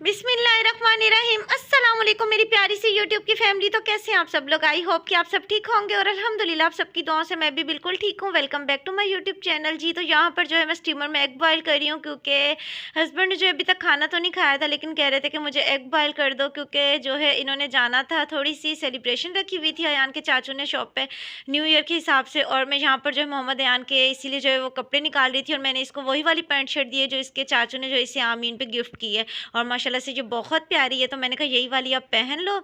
बिस्मिल्लाहिर्रहमानिर्रहीम। अस्सलाम वालेकुम मेरी प्यारी सी यूट्यूब की फैमिली। तो कैसे हैं आप सब लोग? आई होप कि आप सब ठीक होंगे और अल्हम्दुलिल्लाह आप सबकी दुआओं से मैं भी बिल्कुल ठीक हूँ। Welcome back to my YouTube channel जी। तो यहाँ पर जो है मैं स्टीमर में एग बॉयल कर रही हूँ क्योंकि हस्बैंड ने जो है अभी तक खाना तो नहीं खाया था, लेकिन कह रहे थे कि मुझे एग बॉयल कर दो क्योंकि जो है इन्होंने जाना था, थोड़ी सी सेलिब्रेशन रखी हुई थी अयान के चाचू ने शॉप पे न्यू ईयर के हिसाब से। और मैं यहाँ पर जो है मोहम्मद अयान के इसीलिए जो है वो कपड़े निकाल रही थी और मैंने इसको वही वाली पैंट शर्ट दी है जो इसके चाचू ने जो इसे आमीन पे गिफ्ट की है। और माशाल्लाह से ये बहुत प्यारी है, तो मैंने कहा यही वाली आप पहन लो।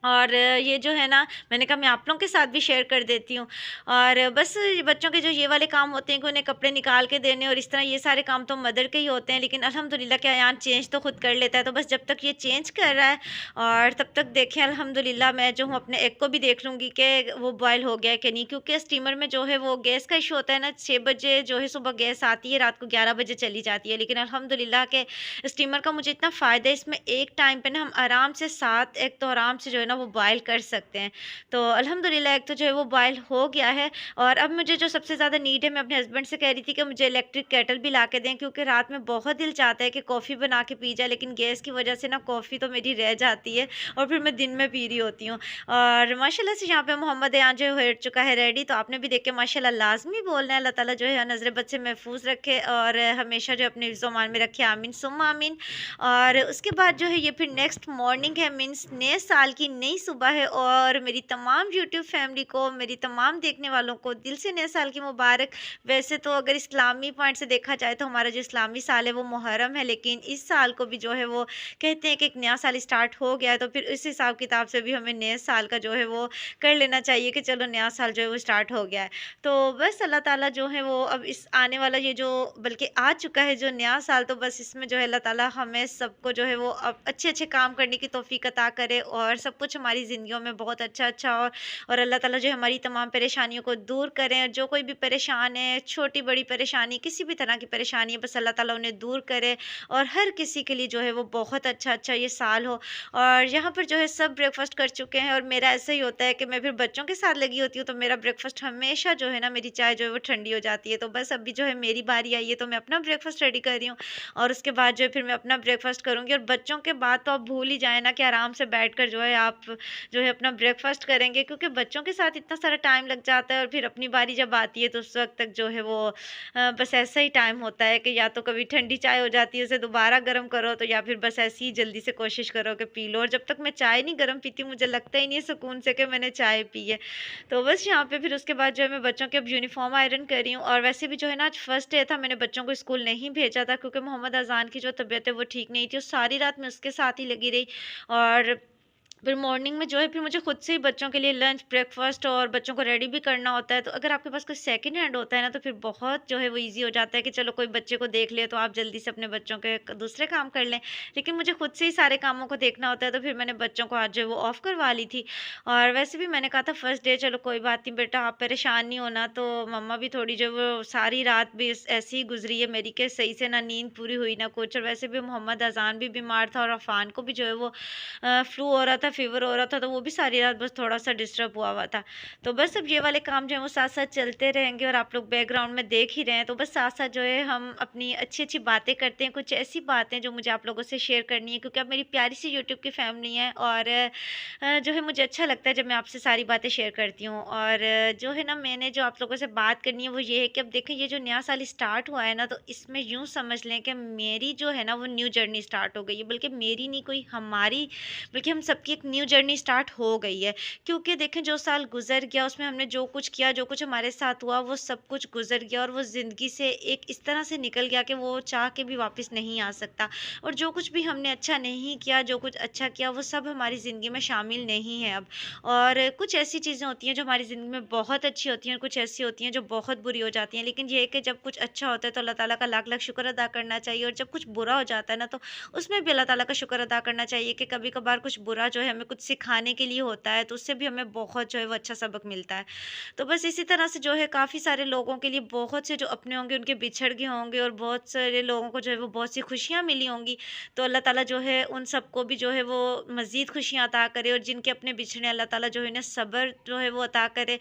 और ये जो है ना, मैंने कहा मैं आप लोगों के साथ भी शेयर कर देती हूँ। और बस बच्चों के जो ये वाले काम होते हैं कि उन्हें कपड़े निकाल के देने और इस तरह ये सारे काम तो मदर के ही होते हैं, लेकिन अल्हम्दुलिल्लाह क्या यार चेंज तो खुद कर लेता है। तो बस जब तक ये चेंज कर रहा है और तब तक देखें अल्हम्दुलिल्लाह मैं जो हूँ अपने एग को भी देख लूँगी कि वो बॉयल हो गया है कि नहीं, क्योंकि स्टीमर में जो है वो गैस का इशू होता है ना। 6 बजे जो है सुबह गैस आती है, रात को 11 बजे चली जाती है, लेकिन अल्हम्दुलिल्लाह के स्टीमर का मुझे इतना फ़ायदा है इसमें, एक टाइम पे ना हम आराम से 7 एग तो आराम से जो है ना वो बॉयल कर सकते हैं। तो अल्हम्दुलिल्लाह एक तो जो है वो बॉयल हो गया है। और अब मुझे जो सबसे ज़्यादा नीड है, मैं अपने हस्बैंड से कह रही थी कि मुझे इलेक्ट्रिक केटल भी ला के दें, क्योंकि रात में बहुत दिल चाहता है कि कॉफ़ी बना के पी जाए, लेकिन गैस की वजह से ना कॉफ़ी तो मेरी रह जाती है और फिर मैं दिन में पी रही होती हूँ। और माशाल्लाह से यहाँ पे मोहम्मद अयान जो है हो चुका है रेडी। तो आपने भी देख के माशाल्लाह लाज़मी बोलना है, अल्लाह ताला जो है नज़र बद से महफूज़ रखे और हमेशा जो अपने हिफ्ज़-ओ-मान में रखे, आमीन सुम्मा आमीन। और उसके बाद जो है ये फिर नेक्स्ट मॉर्निंग है, मीन्स नए साल की नई सुबह है। और मेरी तमाम यूट्यूब फैमिली को, मेरी तमाम देखने वालों को दिल से नए साल की मुबारक। वैसे तो अगर इस्लामी पॉइंट से देखा जाए तो हमारा जो इस्लामी साल है वो मुहर्रम है, लेकिन इस साल को भी जो है वो कहते हैं कि एक नया साल स्टार्ट हो गया है, तो फिर इस हिसाब किताब से भी हमें नए साल का जो है वो कर लेना चाहिए कि चलो नया साल जो है वो स्टार्ट हो गया है। तो बस अल्लाह ताला जो है वो अब इस आने वाला ये जो बल्कि आ चुका है जो नया साल, तो बस इसमें जो है अल्लाह ताला हमें सबको जो है वो अब अच्छे-अच्छे काम करने की तौफ़ीक अता करे और सब कुछ हमारी ज़िंदगियों में बहुत अच्छा-अच्छा और अल्लाह ताला जो है हमारी तमाम परेशानियों को दूर करें। और जो कोई भी परेशान है, छोटी-बड़ी परेशानी, किसी भी तरह की परेशानी है, बस अल्लाह ताला उन्हें दूर करे और हर किसी के लिए जो है वो बहुत अच्छा-अच्छा ये साल हो। और यहाँ पर जो है सब ब्रेकफ़ास्ट कर चुके हैं और मेरा ऐसा ही होता है कि मैं फिर बच्चों के साथ लगी होती हूँ, तो मेरा ब्रेकफ़ास्ट हमेशा जो है ना, मेरी चाय जो है वो ठंडी हो जाती है। तो बस अभी जो है मेरी बारी आई है, तो मैं अपना ब्रेकफ़ास्ट रेडी कर रही हूँ और उसके बाद जो है फिर मैं अपना ब्रेकफ़ास्ट करूँगी। और बच्चों के बाद तो आप भूल ही जाएँ ना कि आराम से बैठकर जो है आप जो है अपना ब्रेकफ़ास्ट करेंगे, क्योंकि बच्चों के साथ इतना सारा टाइम लग जाता है और फिर अपनी बारी जब आती है तो उस वक़्त तक जो है वो बस ऐसा ही टाइम होता है कि या तो कभी ठंडी चाय हो जाती है, उसे दोबारा गर्म करो, तो या फिर बस ऐसे ही जल्दी से कोशिश करो कि पी लो। और जब तक मैं चाय नहीं गर्म पीती, मुझे लगता ही नहीं है सुकून से कि मैंने चाय पी है। तो बस यहाँ पे फिर उसके बाद जो है मैं बच्चों के अब यूनिफ़ॉर्म आयरन कर रही हूँ। और वैसे भी जो है ना आज फर्स्ट डे था, मैंने बच्चों को स्कूल नहीं भेजा था क्योंकि मोहम्मद अज़ान की जो तबीयत है वो ठीक नहीं थी और सारी रात मैं उसके साथ ही लगी रही। और फिर मॉर्निंग में जो है फिर मुझे खुद से ही बच्चों के लिए लंच, ब्रेकफ़ास्ट और बच्चों को रेडी भी करना होता है। तो अगर आपके पास कोई सेकंड हैंड होता है ना, तो फिर बहुत जो है वो ईज़ी हो जाता है कि चलो कोई बच्चे को देख ले तो आप जल्दी से अपने बच्चों के दूसरे काम कर लें। लेकिन मुझे खुद से ही सारे कामों को देखना होता है, तो फिर मैंने बच्चों को आज जो है वो ऑफ करवा ली थी। और वैसे भी मैंने कहा था फर्स्ट डे, चलो कोई बात नहीं बेटा, आप परेशान नहीं होना। तो मम्मा भी थोड़ी जो वो सारी रात भी ऐसी ही गुजरी है मेरी कि सही से ना नींद पूरी हुई ना कुछ। और वैसे भी मोहम्मद अज़ान भी बीमार था और अफ़ान को भी जो है वो फ्लू हो रहा था, फ़ीवर हो रहा था, तो वो भी सारी रात बस थोड़ा-सा डिस्टर्ब हुआ हुआ था। तो बस अब ये वाले काम जो हैं वो साथ-साथ चलते रहेंगे और आप लोग बैकग्राउंड में देख ही रहे हैं। तो बस साथ-साथ जो है हम अपनी अच्छी-अच्छी बातें करते हैं, कुछ ऐसी बातें जो मुझे आप लोगों से शेयर करनी है, क्योंकि आप मेरी प्यारी सी यूट्यूब की फैमिली हैं। और जो है मुझे अच्छा लगता है जब मैं आपसे सारी बातें शेयर करती हूँ। और जो है ना, मैंने जो आप लोगों से बात करनी है वो ये है कि अब देखें ये जो नया साल स्टार्ट हुआ है ना, तो इसमें यूँ समझ लें कि मेरी जो है ना वो न्यू जर्नी स्टार्ट हो गई है। बल्कि मेरी नहीं, कोई हमारी, बल्कि हम सबकी एक न्यू जर्नी स्टार्ट हो गई है। क्योंकि देखें जो साल गुज़र गया उसमें हमने जो कुछ किया, जो कुछ हमारे साथ हुआ, वो सब कुछ गुज़र गया और वो ज़िंदगी से एक इस तरह से निकल गया कि वो चाह के भी वापस नहीं आ सकता। और जो कुछ भी हमने अच्छा नहीं किया, जो कुछ अच्छा किया, वो सब हमारी ज़िंदगी में शामिल नहीं है अब। और कुछ ऐसी चीज़ें होती हैं जो हमारी ज़िंदगी में बहुत अच्छी होती हैं और कुछ ऐसी होती हैं जो बहुत बुरी हो जाती हैं। लेकिन ये है कि जब कुछ अच्छा होता है तो अल्लाह ताला का लाख-लाख शुक्र अदा करना चाहिए, और जब कुछ बुरा हो जाता है ना, तो उसमें भी अल्लाह ताला का शुक्र अदा करना चाहिए कि कभी-कभार कुछ बुरा जो है हमें कुछ सिखाने के लिए होता है, तो उससे भी हमें बहुत जो है वो अच्छा सबक मिलता है। तो बस इसी तरह से जो है काफ़ी सारे लोगों के लिए, बहुत से जो अपने होंगे उनके बिछड़ गए होंगे और बहुत सारे लोगों को जो है वो बहुत सी खुशियाँ मिली होंगी। तो अल्लाह ताला जो है उन सबको भी जो है वो मज़ीद खुशियाँ अता करे, और जिनके अपने बिछड़े, अल्लाह ताला जो है इन्हें सब्र जो है वो अता करे।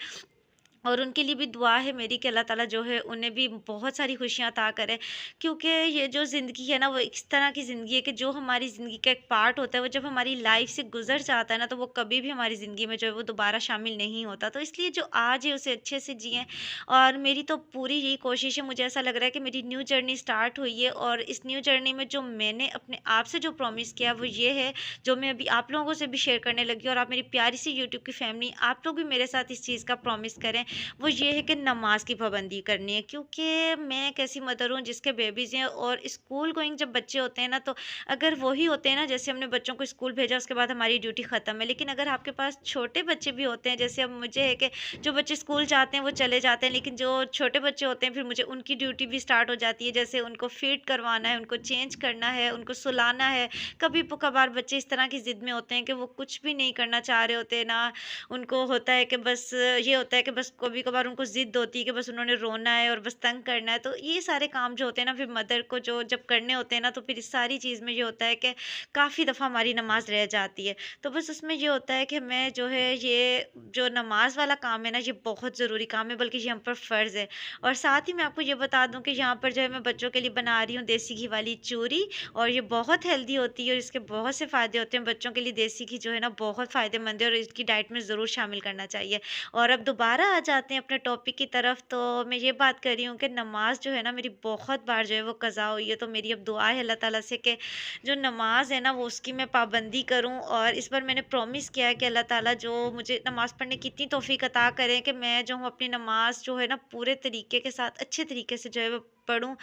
और उनके लिए भी दुआ है मेरी कि अल्लाह ताला जो है उन्हें भी बहुत सारी खुशियाँ अता करे। क्योंकि ये जो ज़िंदगी है ना वो इस तरह की ज़िंदगी है कि जो हमारी ज़िंदगी का एक पार्ट होता है वो जब हमारी लाइफ से गुज़र जाता है ना तो वो कभी भी हमारी ज़िंदगी में जो है वो दोबारा शामिल नहीं होता। तो इसलिए जो आज है उसे अच्छे से जिएँ। और मेरी तो पूरी यही कोशिश है, मुझे ऐसा लग रहा है कि मेरी न्यू जर्नी स्टार्ट हुई है और इस न्यू जर्नी में जो मैंने अपने आप से जो प्रॉमिस किया वो ये है, जो मैं अभी आप लोगों से भी शेयर करने लगी हूँ। और आप मेरी प्यारी सी यूट्यूब की फैमिली, आप लोग भी मेरे साथ इस चीज़ का प्रॉमिस करें, वो ये है कि नमाज़ की पाबंदी करनी है। क्योंकि मैं एक ऐसी मदर हूँ जिसके बेबीज़ हैं और स्कूल गोइंग जब बच्चे होते हैं ना तो अगर वही होते हैं ना, जैसे हमने बच्चों को स्कूल भेजा उसके बाद हमारी ड्यूटी ख़त्म है। लेकिन अगर आपके पास छोटे बच्चे भी होते हैं, जैसे अब मुझे है कि जो बच्चे स्कूल जाते हैं वो चले जाते हैं, लेकिन जो छोटे बच्चे होते हैं फिर मुझे उनकी ड्यूटी भी स्टार्ट हो जाती है। जैसे उनको फीड करवाना है, उनको चेंज करना है, उनको सुलाना है। कभी कभार बच्चे इस तरह की ज़िद में होते हैं कि वो कुछ भी नहीं करना चाह रहे होते ना, उनको होता है कि बस ये होता है कि बस कभी-कभार उनको ज़िद होती है कि बस उन्होंने रोना है और बस तंग करना है। तो ये सारे काम जो होते हैं ना फिर मदर को जो जब करने होते हैं ना तो फिर इस सारी चीज़ में ये होता है कि काफ़ी दफ़ा हमारी नमाज़ रह जाती है। तो बस उसमें ये होता है कि मैं जो है ये जो नमाज़ वाला काम है ना ये बहुत ज़रूरी काम है, बल्कि ये हम पर फ़र्ज़ है। और साथ ही मैं आपको ये बता दूँ कि यहाँ पर जो है मैं बच्चों के लिए बना रही हूँ देसी घी वाली चूरी, और ये बहुत हेल्दी होती है और इसके बहुत से फ़ायदे होते हैं। बच्चों के लिए देसी घी जो है ना बहुत फ़ायदेमंद है और इसकी डाइट में ज़रूर शामिल करना चाहिए। और अब दोबारा आ जाते हैं अपने टॉपिक की तरफ, तो मैं ये बात कर रही हूँ कि नमाज़ जो है ना मेरी बहुत बार जो है वो कज़ा हुई है। तो मेरी अब दुआ है अल्लाह ताला से कि जो नमाज़ है ना वो उसकी मैं पाबंदी करूँ। और इस बार मैंने प्रॉमिस किया है कि अल्लाह ताला जो मुझे नमाज़ पढ़ने की इतनी तौफ़ीक अता करें कि मैं जो हूँ अपनी नमाज़ जो है ना पूरे तरीके के साथ अच्छे तरीके से जो है वो पढ़ूँ।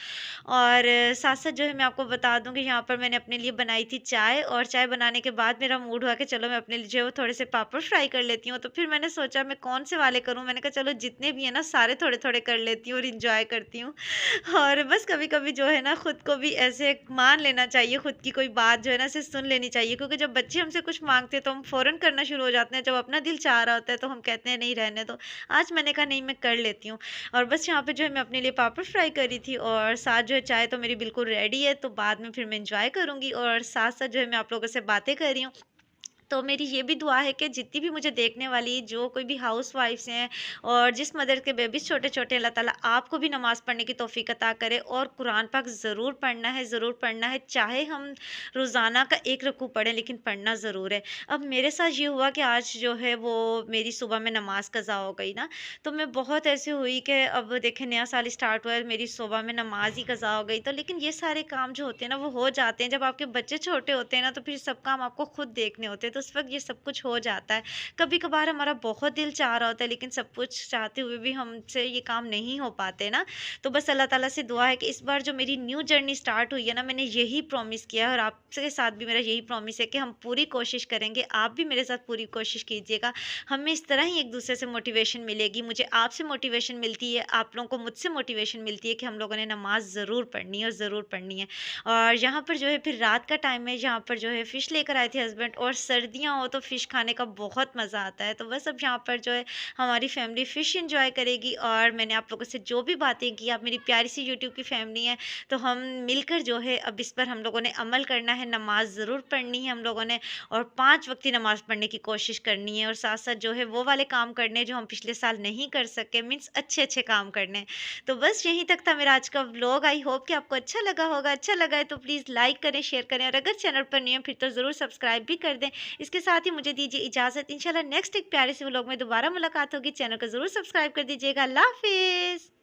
और साथ-साथ जो है मैं आपको बता दूँ कि यहाँ पर मैंने अपने लिए बनाई थी चाय, और चाय बनाने के बाद मेरा मूड हुआ कि चलो मैं अपने लिए जो है वो थोड़े से पापड़ फ्राई कर लेती हूँ। तो फिर मैंने सोचा मैं कौन से वाले करूँ? मैंने कहा चलो जितने भी हैं ना सारे थोड़े-थोड़े कर लेती हूँ और एन्जॉय करती हूँ। और बस कभी-कभी जो है ना खुद को भी ऐसे मान लेना चाहिए, खुद की कोई बात जो है ना ऐसे सुन लेनी चाहिए। क्योंकि जब बच्चे हमसे कुछ माँगते हैं तो हम फ़ौरन करना शुरू हो जाते हैं। जब अपना दिल चाह रहा होता है तो हम कहते हैं नहीं रहने दो। आज मैंने कहा नहीं मैं कर लेती हूँ। और बस यहाँ पे जो है मैं अपने लिए पापड़ फ्राई करी थी और साथ जो है चाय तो मेरी बिल्कुल रेडी है, तो बाद में फिर मैं एन्जॉय करूँगी। और साथ-साथ जो है मैं आप लोगों से बातें कर रही हूँ। तो मेरी ये भी दुआ है कि जितनी भी मुझे देखने वाली जो कोई भी हाउसवाइफ्स हैं और जिस मदर के बेबीज़ छोटे-छोटे, अल्लाह ताला आपको भी नमाज़ पढ़ने की तौफ़ीक अता करे। और कुरान पाक ज़रूर पढ़ना है, ज़रूर पढ़ना है। चाहे हम रोज़ाना का 1 रुकू पढ़ें लेकिन पढ़ना ज़रूर है। अब मेरे साथ ये हुआ कि आज जो है वो मेरी सुबह में नमाज़ कज़ा हो गई ना, तो मैं बहुत ऐसी हुई कि अब देखें नया साल स्टार्ट हुआ है, मेरी सुबह में नमाज़ ही कज़ा हो गई। तो लेकिन ये सारे काम जो होते हैं ना वो हो जाते हैं। जब आपके बच्चे छोटे होते हैं ना तो फिर सब काम आपको खुद देखने होते हैं, तो उस वक़्त ये सब कुछ हो जाता है। कभी-कभार हमारा बहुत दिल चाह रहा होता है लेकिन सब कुछ चाहते हुए भी हमसे ये काम नहीं हो पाते ना। तो बस अल्लाह ताला से दुआ है कि इस बार जो मेरी न्यू जर्नी स्टार्ट हुई है ना, मैंने यही प्रॉमिस किया है और आपके साथ भी मेरा यही प्रॉमिस है कि हम पूरी कोशिश करेंगे। आप भी मेरे साथ पूरी कोशिश कीजिएगा। हमें इस तरह ही एक-दूसरे से मोटिवेशन मिलेगी। मुझे आपसे मोटिवेशन मिलती है, आप लोगों को मुझसे मोटिवेशन मिलती है कि हम लोगों ने नमाज़ ज़रूर पढ़नी है और ज़रूर पढ़नी है। और यहाँ पर जो है फिर रात का टाइम है, यहाँ पर जो है फ़िश लेकर आए थे हस्बैंड, और सर्दियाँ हो तो फ़िश खाने का बहुत मज़ा आता है। तो बस अब यहाँ पर जो है हमारी फ़ैमिली फ़िश एन्जॉय करेगी। और मैंने आप लोगों से जो भी बातें की, आप मेरी प्यारी सी यूट्यूब की फ़ैमिली है, तो हम मिलकर जो है अब इस पर हम लोगों ने अमल करना है। नमाज़ ज़रूर पढ़नी है हम लोगों ने, और 5 वक़्त की नमाज़ पढ़ने की कोशिश करनी है। और साथ-साथ जो है वो वाले काम करने हैं जो हम पिछले साल नहीं कर सके, मीन्स अच्छे-अच्छे काम करने हैं। तो बस यहीं तक था मेरा आज का व्लॉग। आई होप कि आपको अच्छा लगा होगा। अच्छा लगा है तो प्लीज़ लाइक करें, शेयर करें, और अगर चैनल पर नए हैं फिर तो ज़रूर सब्सक्राइब भी कर दें। इसके साथ ही मुझे दीजिए इजाज़त। इंशाल्लाह नेक्स्ट एक प्यारे से व्लॉग में दोबारा मुलाकात होगी। चैनल को ज़रूर सब्सक्राइब कर दीजिएगा। अल्लाह हाफ़िज़।